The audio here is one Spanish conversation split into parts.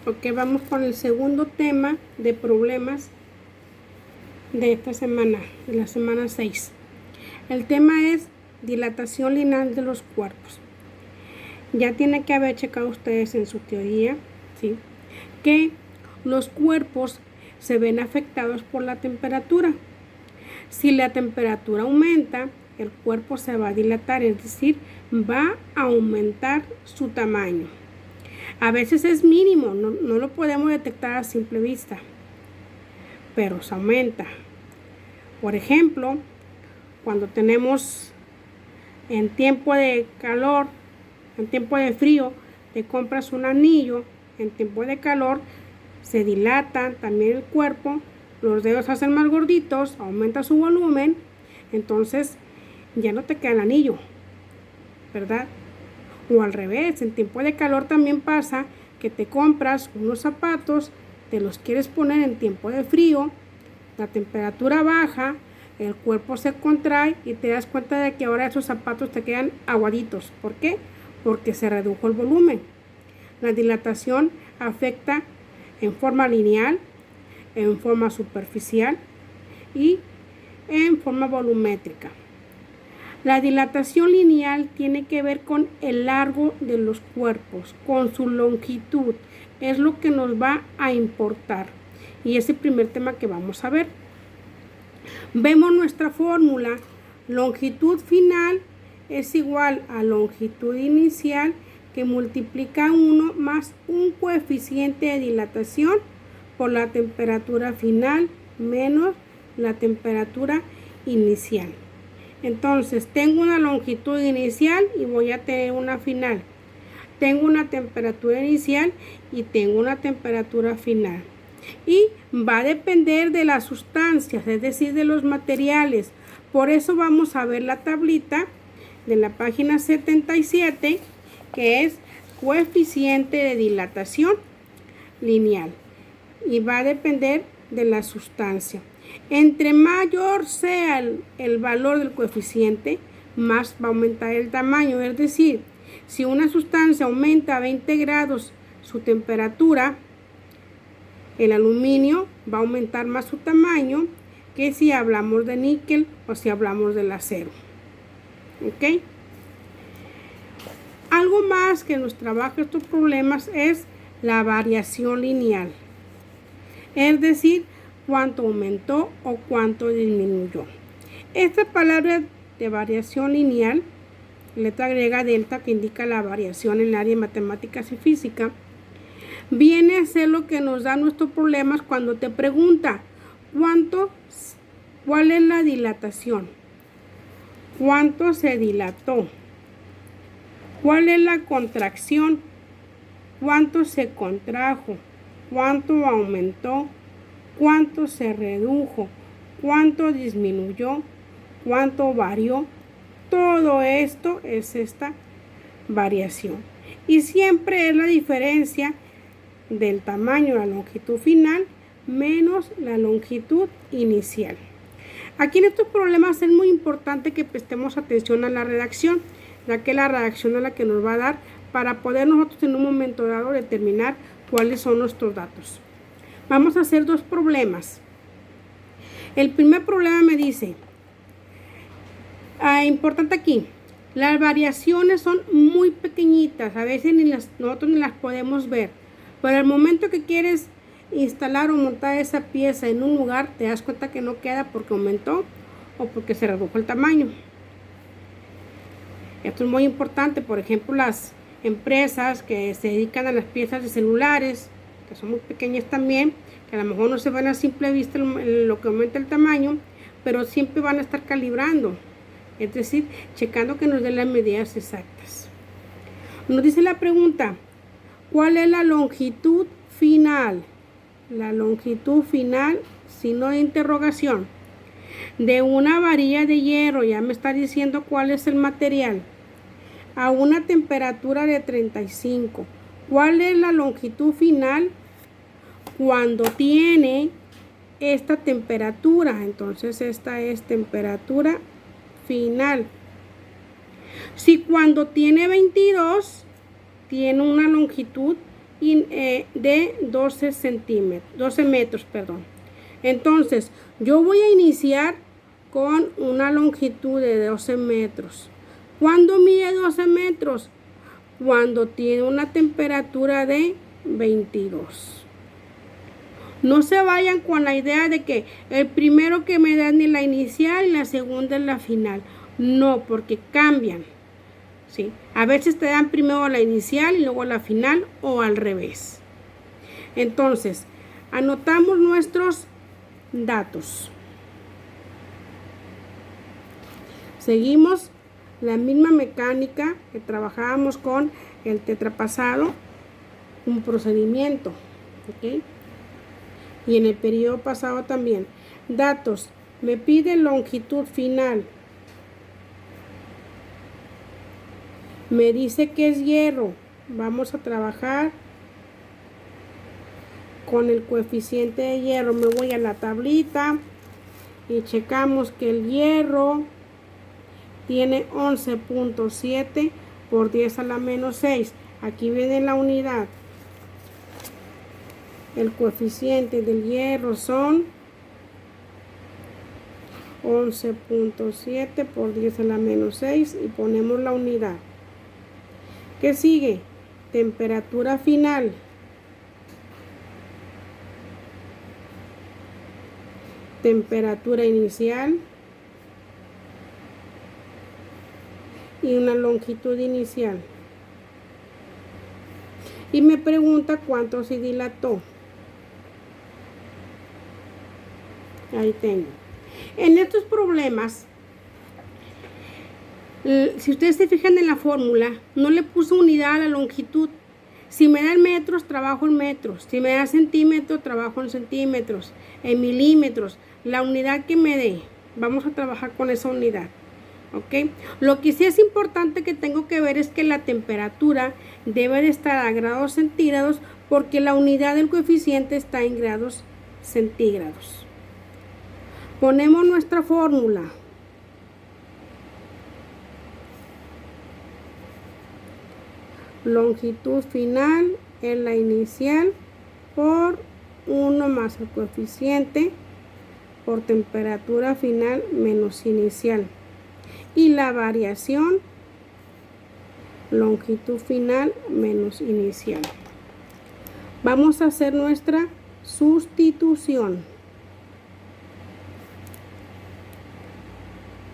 Ok, vamos con el segundo tema de problemas de esta semana, de la semana 6. El tema es dilatación lineal de los cuerpos. Ya tiene que haber checado ustedes en su teoría, ¿sí?, que los cuerpos se ven afectados por la temperatura. Si la temperatura aumenta, el cuerpo se va a dilatar, es decir, va a aumentar su tamaño. A veces es mínimo, no lo podemos detectar a simple vista, pero se aumenta. Por ejemplo, cuando tenemos en tiempo de calor, en tiempo de frío, te compras un anillo, en tiempo de calor se dilata también el cuerpo, los dedos se hacen más gorditos, aumenta su volumen, entonces ya no te queda el anillo, ¿verdad? O al revés, en tiempo de calor también pasa que te compras unos zapatos, te los quieres poner en tiempo de frío, la temperatura baja, el cuerpo se contrae y te das cuenta de que ahora esos zapatos te quedan aguaditos. ¿Por qué? Porque se redujo el volumen. La dilatación afecta en forma lineal, en forma superficial y en forma volumétrica. La dilatación lineal tiene que ver con el largo de los cuerpos, con su longitud. Es lo que nos va a importar. Y es el primer tema que vamos a ver. Vemos nuestra fórmula. Longitud final es igual a longitud inicial que multiplica 1 más un coeficiente de dilatación por la temperatura final menos la temperatura inicial. Entonces, tengo una longitud inicial y voy a tener una final. Tengo una temperatura inicial y tengo una temperatura final. Y va a depender de las sustancias, es decir, de los materiales. Por eso vamos a ver la tablita de la página 77, que es coeficiente de dilatación lineal. Y va a depender de la sustancia. Entre mayor sea el valor del coeficiente, más va a aumentar el tamaño. Es decir, si una sustancia aumenta a 20 grados su temperatura, el aluminio va a aumentar más su tamaño que si hablamos de níquel o si hablamos del acero. ¿Ok? Algo más que nos trabaja estos problemas es la variación lineal. Es decir, cuánto aumentó o cuánto disminuyó. Esta palabra de variación lineal, letra griega delta, que indica la variación en el área de matemáticas y física, viene a ser lo que nos da nuestros problemas cuando te pregunta cuál es la dilatación, cuánto se dilató, cuál es la contracción, cuánto se contrajo, cuánto aumentó, cuánto se redujo, cuánto disminuyó, cuánto varió. Todo esto es esta variación. Y siempre es la diferencia del tamaño de la longitud final menos la longitud inicial. Aquí en estos problemas es muy importante que prestemos atención a la redacción, ya que la redacción es la que nos va a dar para poder nosotros en un momento dado determinar cuáles son nuestros datos. Vamos a hacer dos problemas. El primer problema me dice, importante aquí, las variaciones son muy pequeñitas, a veces nosotros ni las podemos ver, pero al momento que quieres instalar o montar esa pieza en un lugar, te das cuenta que no queda porque aumentó o porque se redujo el tamaño. Esto es muy importante. Por ejemplo, las empresas que se dedican a las piezas de celulares, que son muy pequeñas también, que a lo mejor no se ven a simple vista lo que aumenta el tamaño, pero siempre van a estar calibrando, es decir, checando que nos den las medidas exactas. Nos dice la pregunta, ¿cuál es la longitud final? La longitud final, signo de interrogación, de una varilla de hierro, ya me está diciendo cuál es el material, a una temperatura de 35. ¿Cuál es la longitud final cuando tiene esta temperatura? Entonces esta es temperatura final. Si cuando tiene 22 tiene una longitud de 12 metros, perdón. Entonces, yo voy a iniciar con una longitud de 12 metros. ¿Cuándo mide 12 metros? Cuando tiene una temperatura de 22. No se vayan con la idea de que el primero que me dan es la inicial y la segunda es la final. No, porque cambian. ¿Sí? A veces te dan primero la inicial y luego la final o al revés. Entonces, anotamos nuestros datos. Seguimos la misma mecánica que trabajábamos con el tetrapasado, un procedimiento, ¿ok? Y en el periodo pasado también. Datos, me pide longitud final. Me dice que es hierro. Vamos a trabajar con el coeficiente de hierro. Me voy a la tablita y checamos que el hierro tiene 11.7 por 10 a la menos 6. Aquí viene la unidad. El coeficiente del hierro son 11.7 por 10 a la menos 6 y ponemos la unidad. ¿Qué sigue? Temperatura final. Temperatura inicial. Y una longitud inicial. Y me pregunta cuánto se dilató. Ahí tengo. En estos problemas, si ustedes se fijan en la fórmula, no le puse unidad a la longitud. Si me dan metros, trabajo en metros. Si me da centímetros, trabajo en centímetros. En milímetros. La unidad que me dé, vamos a trabajar con esa unidad. ¿Ok? Lo que sí es importante que tengo que ver es que la temperatura debe de estar a grados centígrados porque la unidad del coeficiente está en grados centígrados. Ponemos nuestra fórmula. Longitud final es la inicial por 1 más el coeficiente por temperatura final menos inicial. Y la variación, longitud final menos inicial. Vamos a hacer nuestra sustitución.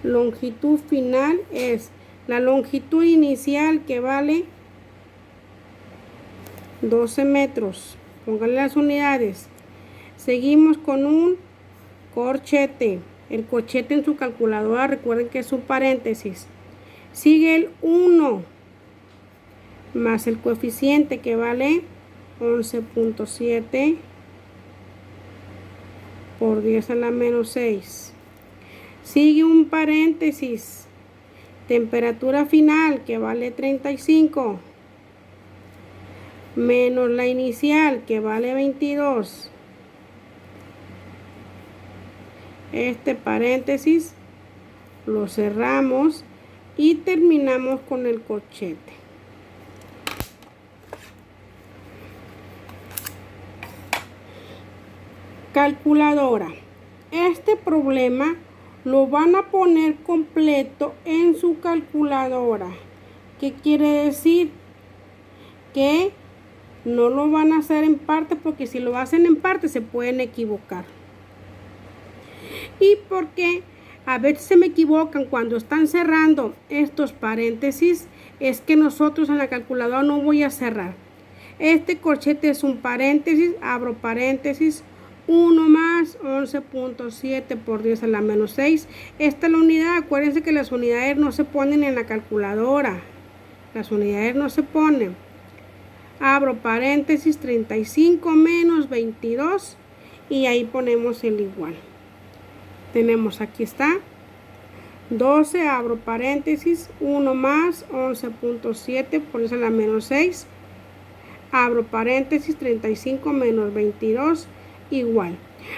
Longitud final es la longitud inicial que vale 12 metros. Pónganle las unidades. Seguimos con un corchete. El corchete en su calculadora, recuerden que es un paréntesis. Sigue el 1 más el coeficiente que vale 11.7 por 10 a la menos 6. Sigue un paréntesis. Temperatura final que vale 35 menos la inicial que vale 22. Este paréntesis lo cerramos y terminamos con el corchete. Calculadora. Este problema lo van a poner completo en su calculadora. ¿Qué quiere decir? Que no lo van a hacer en parte porque si lo hacen en parte se pueden equivocar. Y porque a veces se me equivocan cuando están cerrando estos paréntesis, es que nosotros en la calculadora no voy a cerrar. Este corchete es un paréntesis, abro paréntesis, 1 más 11.7 por 10 a la menos 6. Esta es la unidad. Acuérdense que las unidades no se ponen en la calculadora. Las unidades no se ponen. Abro paréntesis, 35 menos 22 y ahí ponemos el igual. Tenemos, aquí está, 12, abro paréntesis, 1 más 11.7 por eso la menos 6, abro paréntesis, 35 menos 22, igual.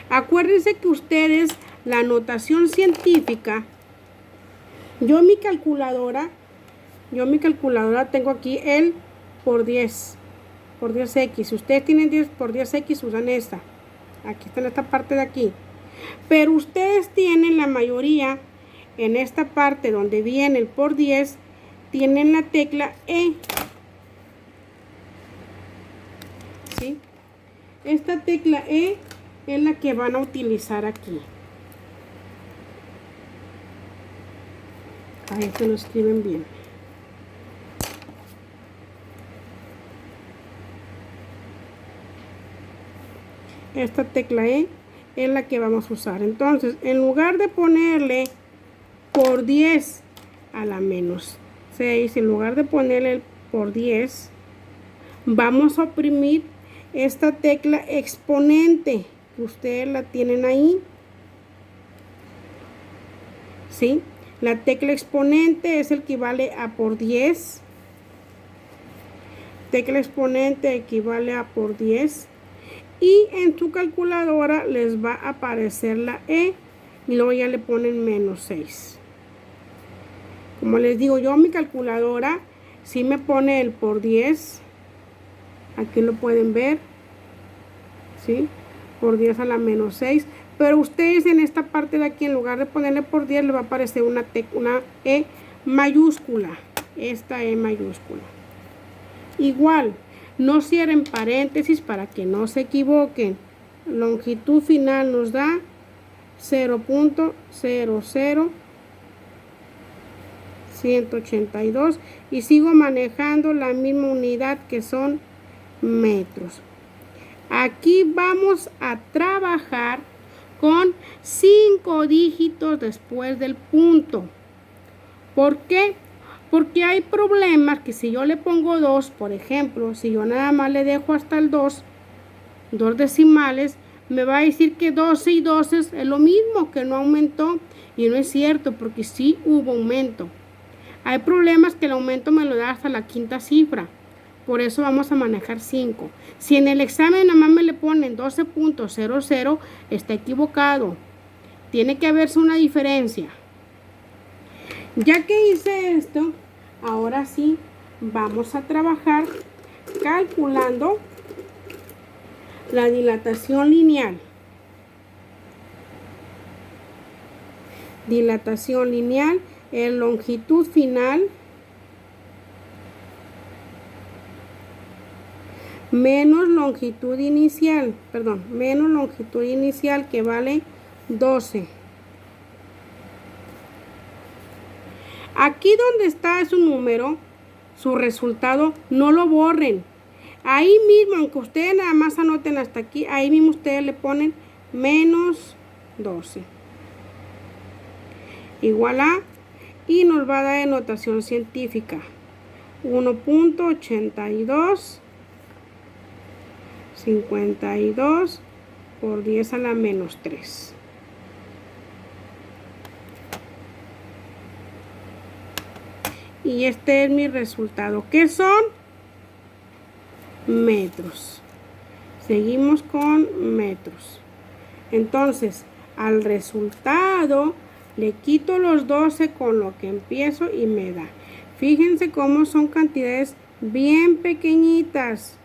Acuérdense que ustedes, la notación científica, yo mi calculadora tengo aquí el por 10. por 10x. Si ustedes tienen 10 por 10x, usan esta. Aquí está en esta parte de aquí. Pero ustedes tienen la mayoría en esta parte donde viene el por 10, tienen la tecla E. ¿Sí? Esta tecla E es la que van a utilizar aquí. Ahí se lo escriben bien. Esta tecla E es la que vamos a usar. Entonces, en lugar de ponerle por 10 a la menos 6, en lugar de ponerle el por 10, vamos a oprimir esta tecla exponente, que ustedes la tienen ahí. ¿Sí? La tecla exponente es el que equivale a por 10. Tecla exponente equivale a por 10. Y en tu calculadora les va a aparecer la E. Y luego ya le ponen menos 6. Como les digo, yo mi calculadora sí me pone el por 10. Aquí lo pueden ver. ¿Sí? Por 10 a la menos 6. Pero ustedes en esta parte de aquí, en lugar de ponerle por 10, le va a aparecer una E mayúscula. Esta E mayúscula. Igual, no cierren paréntesis para que no se equivoquen. Longitud final nos da 0.00182 y sigo manejando la misma unidad que son metros. Aquí vamos a trabajar con 5 dígitos después del punto. ¿Por qué? Porque hay problemas que si yo le pongo 2, por ejemplo, si yo nada más le dejo hasta el 2 decimales, me va a decir que 12 y 12 es lo mismo, que no aumentó. Y no es cierto, porque sí hubo aumento. Hay problemas que el aumento me lo da hasta la quinta cifra. Por eso vamos a manejar 5. Si en el examen nada más me le ponen 12.00, está equivocado. Tiene que haberse una diferencia. Ya que hice esto, ahora sí vamos a trabajar calculando la dilatación lineal. Dilatación lineal es longitud final menos longitud inicial, que vale 12. Aquí donde está su número, su resultado, no lo borren. Ahí mismo, aunque ustedes nada más anoten hasta aquí, ahí mismo ustedes le ponen menos 12. Igual a, y nos va a dar en notación científica 1.8252 por 10 a la menos 3. Y este es mi resultado. ¿Qué son? Metros. Seguimos con metros. Entonces, al resultado le quito los 12 con lo que empiezo y me da. Fíjense cómo son cantidades bien pequeñitas.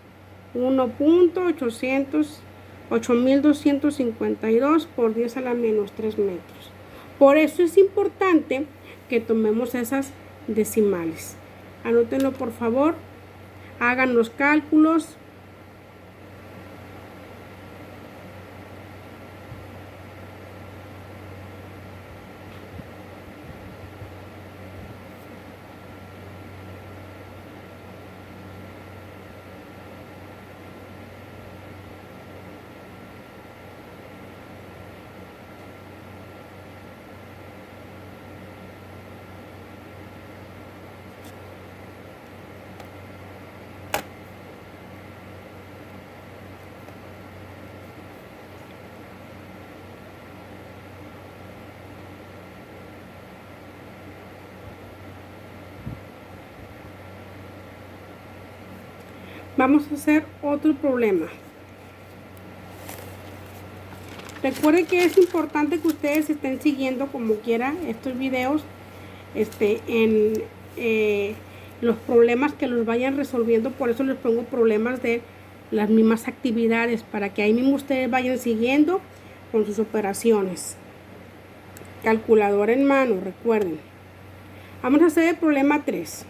1.8252 por 10 a la menos 3 metros. Por eso es importante que tomemos esas decimales. Anótenlo por favor. Hagan los cálculos. Vamos a hacer otro problema. Recuerden que es importante que ustedes estén siguiendo como quiera estos videos los problemas que los vayan resolviendo. Por eso les pongo problemas de las mismas actividades, para que ahí mismo ustedes vayan siguiendo con sus operaciones. Calculadora en mano, recuerden. Vamos a hacer el problema 3.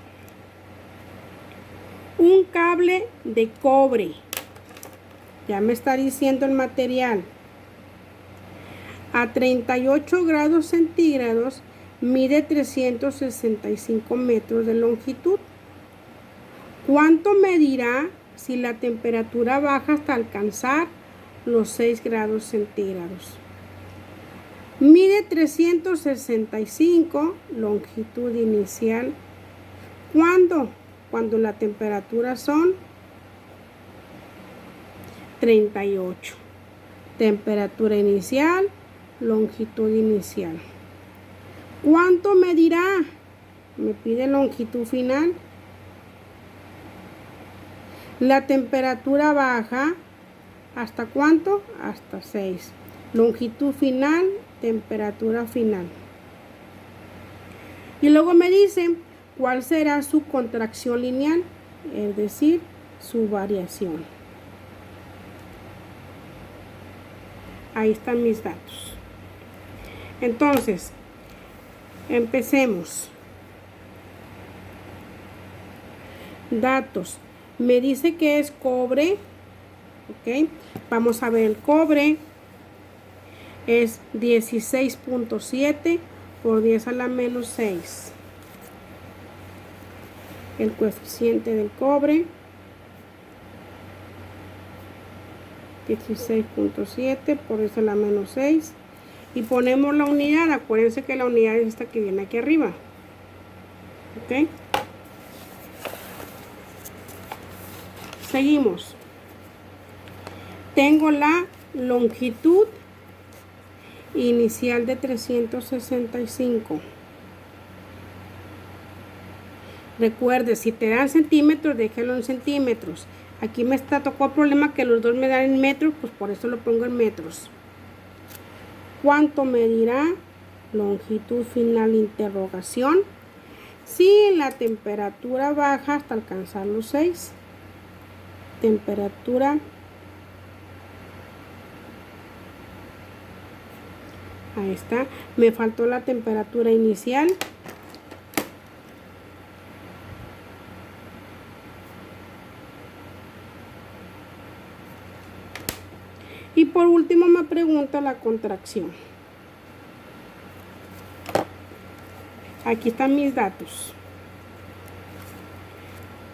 Un cable de cobre, ya me está diciendo el material, a 38 grados centígrados mide 365 metros de longitud. ¿Cuánto medirá si la temperatura baja hasta alcanzar los 6 grados centígrados? Mide 365, longitud inicial. ¿Cuándo? Cuando la temperatura son 38. Temperatura inicial, longitud inicial. ¿Cuánto medirá? Me pide longitud final. La temperatura baja, ¿hasta cuánto? Hasta 6. Longitud final, temperatura final. Y luego me dice cuál será su contracción lineal, es decir, su variación. Ahí están mis datos. Entonces, empecemos. Datos. Me dice que es cobre. Ok. Vamos a ver el cobre. Es 16.7 por 10 a la menos 6. El coeficiente del cobre. 16.7 por 10 a la menos 6. Y ponemos la unidad. Acuérdense que la unidad es esta que viene aquí arriba. Ok. Seguimos. Tengo la longitud inicial de 365. Recuerde, si te dan centímetros, déjalo en centímetros. Aquí me tocó el problema que los dos me dan en metros, pues por eso lo pongo en metros. ¿Cuánto medirá? Longitud final, interrogación. Si la temperatura baja hasta alcanzar los 6. Temperatura. Ahí está. Me faltó la temperatura inicial. Y por último me pregunta la contracción. Aquí están mis datos.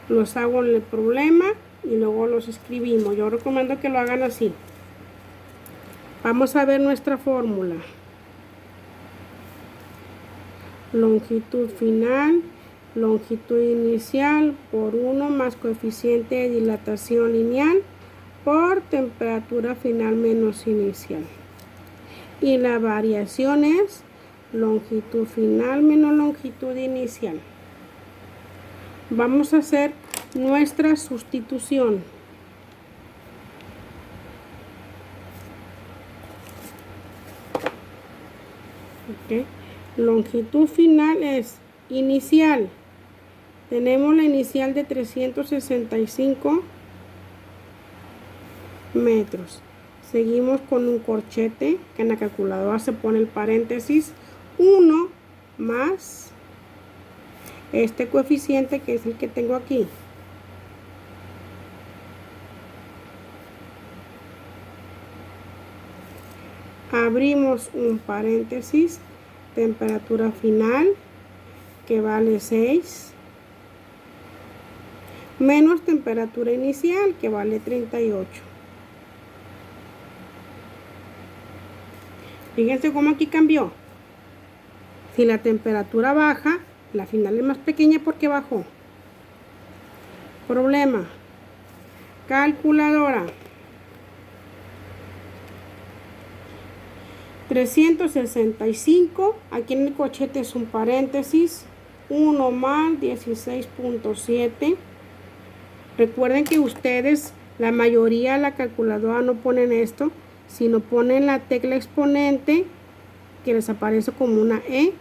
Los hago en el problema y luego los escribimos. Yo recomiendo que lo hagan así. Vamos a ver nuestra fórmula. Longitud final, longitud inicial por 1 más coeficiente de dilatación lineal por temperatura final menos inicial. Y la variación es longitud final menos longitud inicial. Vamos a hacer nuestra sustitución. Okay. Longitud final es inicial. Tenemos la inicial de 365 metros. Seguimos con un corchete, que en la calculadora se pone el paréntesis 1 más este coeficiente, que es el que tengo aquí. Abrimos un paréntesis, temperatura final, que vale 6, menos temperatura inicial, que vale 38. Fíjense cómo aquí cambió. Si la temperatura baja, la final es más pequeña porque bajó. Problema. Calculadora. 365, aquí en el cochete es un paréntesis, 1 más 16.7. Recuerden que ustedes, la mayoría de la calculadora no ponen esto, sino ponen la tecla exponente, que les aparece como una E,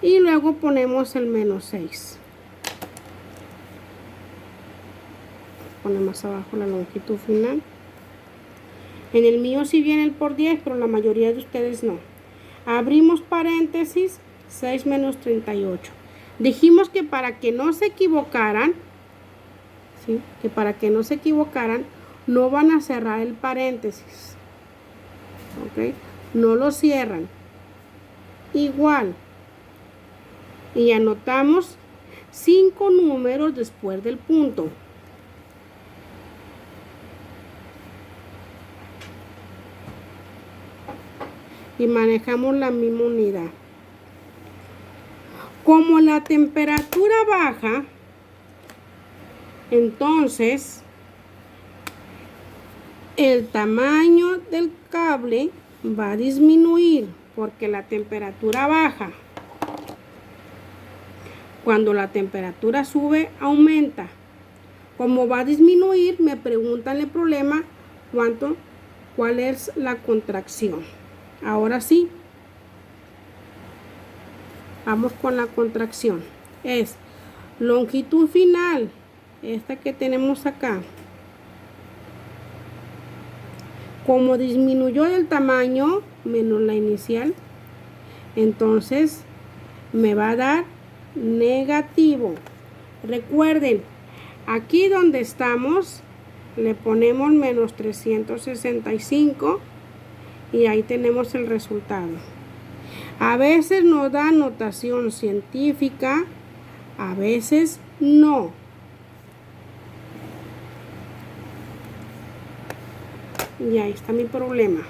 y luego ponemos el menos 6. poner más abajo la longitud final. En el mío sí viene el por 10, pero la mayoría de ustedes no. Abrimos paréntesis, 6 menos 38. Dijimos que para que no se equivocaran, ¿sí? Que para que no se equivocaran, no van a cerrar el paréntesis. ¿Ok? No lo cierran. Igual. Y anotamos 5 números después del punto. Y manejamos la misma unidad. Como la temperatura baja, entonces el tamaño del cable va a disminuir porque la temperatura baja. Cuando la temperatura sube, aumenta. Como va a disminuir, me preguntan el problema, ¿cuál es la contracción? Ahora sí, vamos con la contracción. Es longitud final, esta que tenemos acá. Como disminuyó el tamaño menos la inicial, entonces me va a dar negativo. Recuerden, aquí donde estamos le ponemos menos 365 y ahí tenemos el resultado. A veces nos da notación científica, a veces no. Y ahí está mi problema.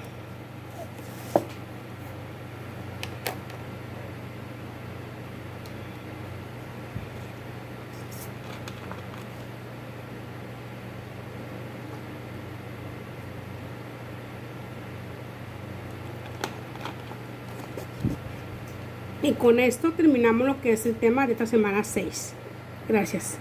Y con esto terminamos lo que es el tema de esta semana 6. Gracias.